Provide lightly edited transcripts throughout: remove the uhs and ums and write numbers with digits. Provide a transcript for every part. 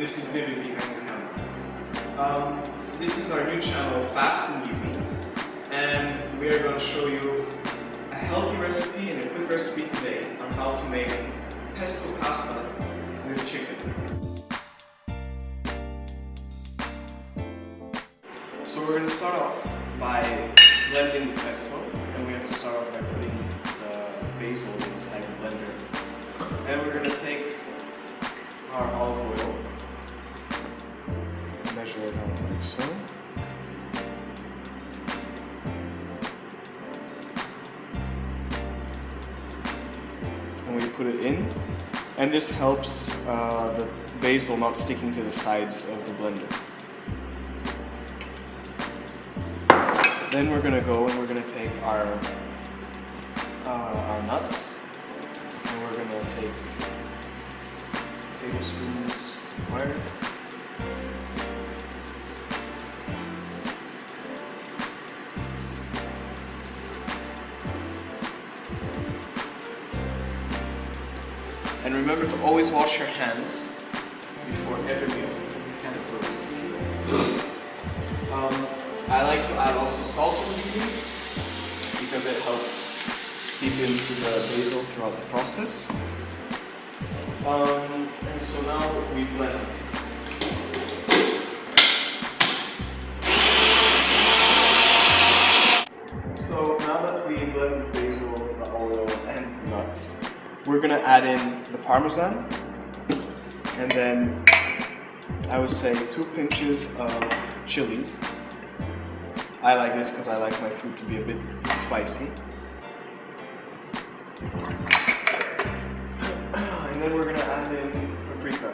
this is Vivid behind the camera. This is our new channel, Fast and Easy, and we are going to show you a healthy recipe and a quick recipe today on how to make pesto pasta with chicken. So we're going to start off by blending the pesto, and we have to start off by putting the basil inside the blender. And we're going to take our olive oil, measure it out like so. And we put it in, and this helps the basil not sticking to the sides of the blender. Then we're gonna go and we're gonna take our nuts, and we're gonna take tablespoons square. And remember to always wash your hands before every meal because it's kind of gross. I like to add also salt in the beginning because it helps seep into the basil throughout the process. And so now we blend. So now that we blend the basil, the oil, and the nuts, we're gonna add in the parmesan, and then I would say 2 pinches of chilies. I like this because I like my food to be a bit spicy. And then we're gonna add in paprika.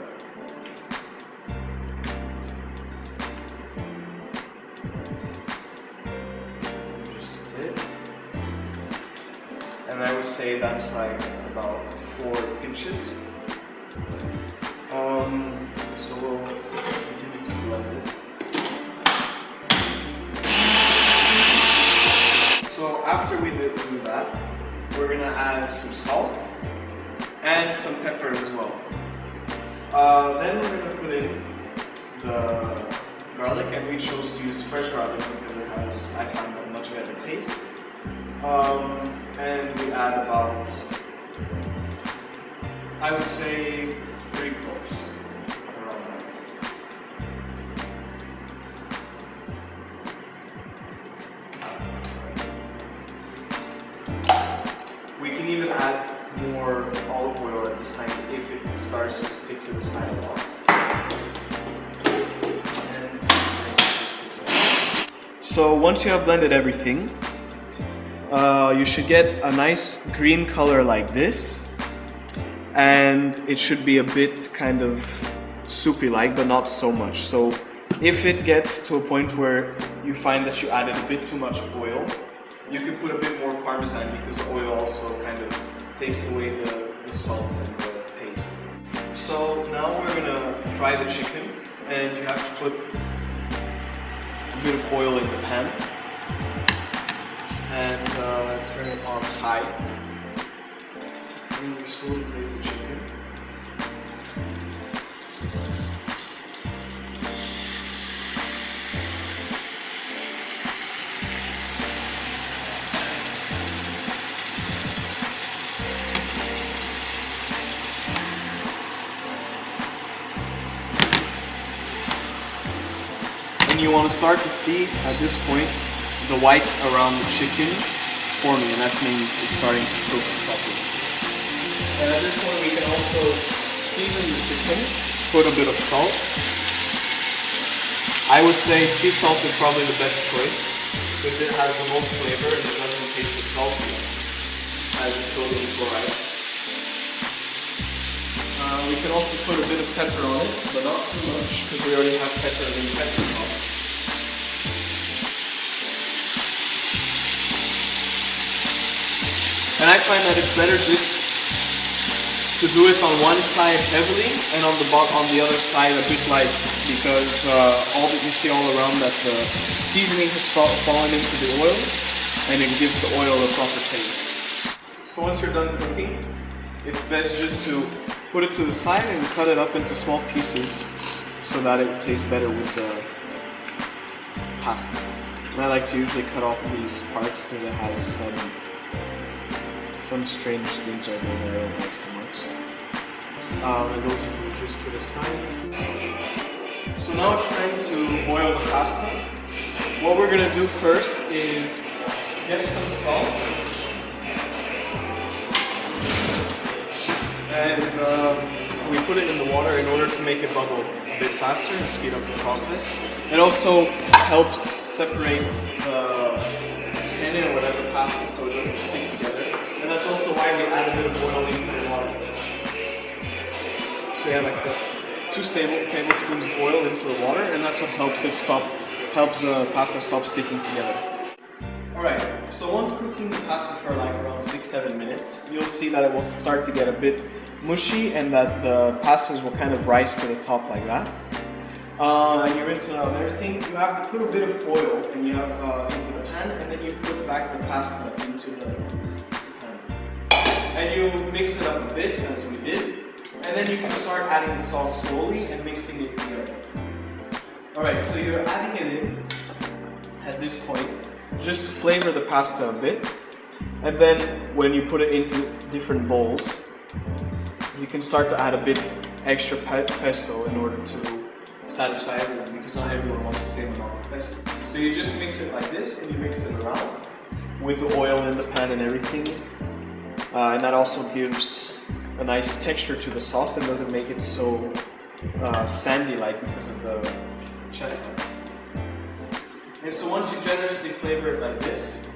Just a bit. And I would say that's like about 4 pinches. So we'll continue to blend it. So after we do that, we're gonna add some salt and some pepper as well. Then we're gonna put in the garlic, and we chose to use fresh garlic because it has, I find, a much better taste. And we add about, I would say, 3 cloves, around that. We can even add more olive oil at this time if it starts to stick to the side a lot. So once you have blended everything, you should get a nice green color like this, and it should be a bit kind of soupy like, but not so much. So if it gets to a point where you find that you added a bit too much oil, you can put a bit more parmesan because the oil also kind of takes away the salt and the taste. So now we're gonna fry the chicken, and you have to put a bit of oil in the pan and turn it on high. And you slowly place the chicken. And you want to start to see at this point the white around the chicken forming, and that means it's starting to cook properly. And at this point we can also season the chicken, put a bit of salt. I would say sea salt is probably the best choice because it has the most flavor and it doesn't taste as salty as the sodium chloride. We can also put a bit of pepper on it, but not too much because we already have pepper in the pesto sauce. And I find that it's better just to do it on one side heavily and on the other side a bit light, because all that you see all around that the seasoning has fallen into the oil, and it gives the oil a proper taste. So once you're done cooking, it's best just to put it to the side and cut it up into small pieces so that it tastes better with the pasta. And I like to usually cut off these parts because it has some strange things right there that I don't like so much. And those you can just put aside. So now it's time to boil the pasta. What we're gonna do first is get some salt and we put it in the water in order to make it bubble a bit faster and speed up the process. It also helps separate the penne or whatever pasta so it doesn't stick together. And that's also why we add a bit of oil into the water. So you have like 2 tablespoons of oil into the water, and that's what helps the pasta stop sticking together. Alright, so once cooking the pasta for like around 6-7 minutes, you'll see that it will start to get a bit mushy and that the pastas will kind of rise to the top like that. And you rinse it out and everything. You have to put a bit of oil and you have into the pan, and then you put back the pasta into the pan. And you mix it up a bit as we did. And then you can start adding the sauce slowly and mixing it together. Alright, so you're adding it in at this point, just to flavor the pasta a bit. And then when you put it into different bowls, you can start to add a bit extra pesto in order to satisfy everyone, because not everyone wants the same amount of pesto. So you just mix it like this and you mix it around with the oil in the pan and everything. And that also gives a nice texture to the sauce and doesn't make it so sandy-like because of the chestnuts. And so once you generously flavor it like this,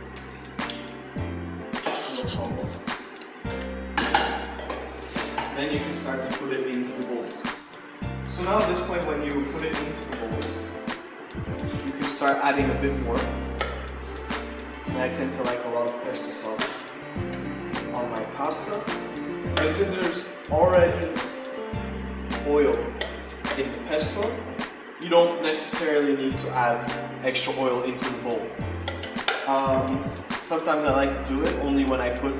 then you can start to put it into the bowls. So now at this point, when you put it into the bowls, you can start adding a bit more. And I tend to like a lot of pesto sauce on my pasta. And since there's already oil in the pesto, you don't necessarily need to add extra oil into the bowl. Sometimes I like to do it only when I put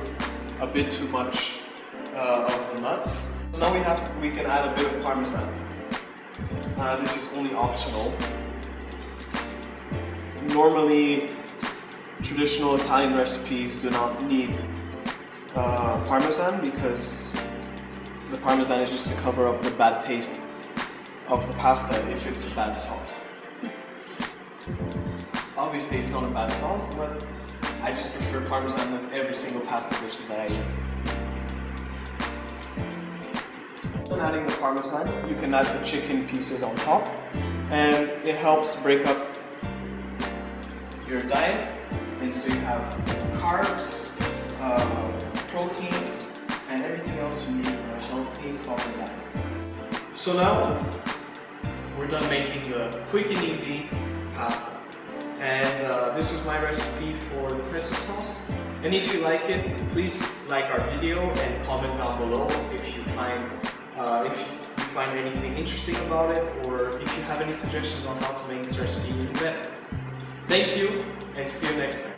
a bit too much of the nuts. So now we can add a bit of parmesan. This is only optional. Normally, traditional Italian recipes do not need parmesan because the parmesan is just to cover up the bad taste of the pasta if it's a bad sauce. Obviously it's not a bad sauce, but I just prefer parmesan with every single pasta dish that I eat. When adding the parmesan, you can add the chicken pieces on top, and it helps break up your diet, and so you have carbs, proteins, and everything else you need for a healthy, proper diet. So now, we're done making the quick and easy pasta. And this was my recipe for the pesto sauce. And if you like it, please like our video and comment down below if you find anything interesting about it, or if you have any suggestions on how to make this recipe even better. Thank you, and see you next time.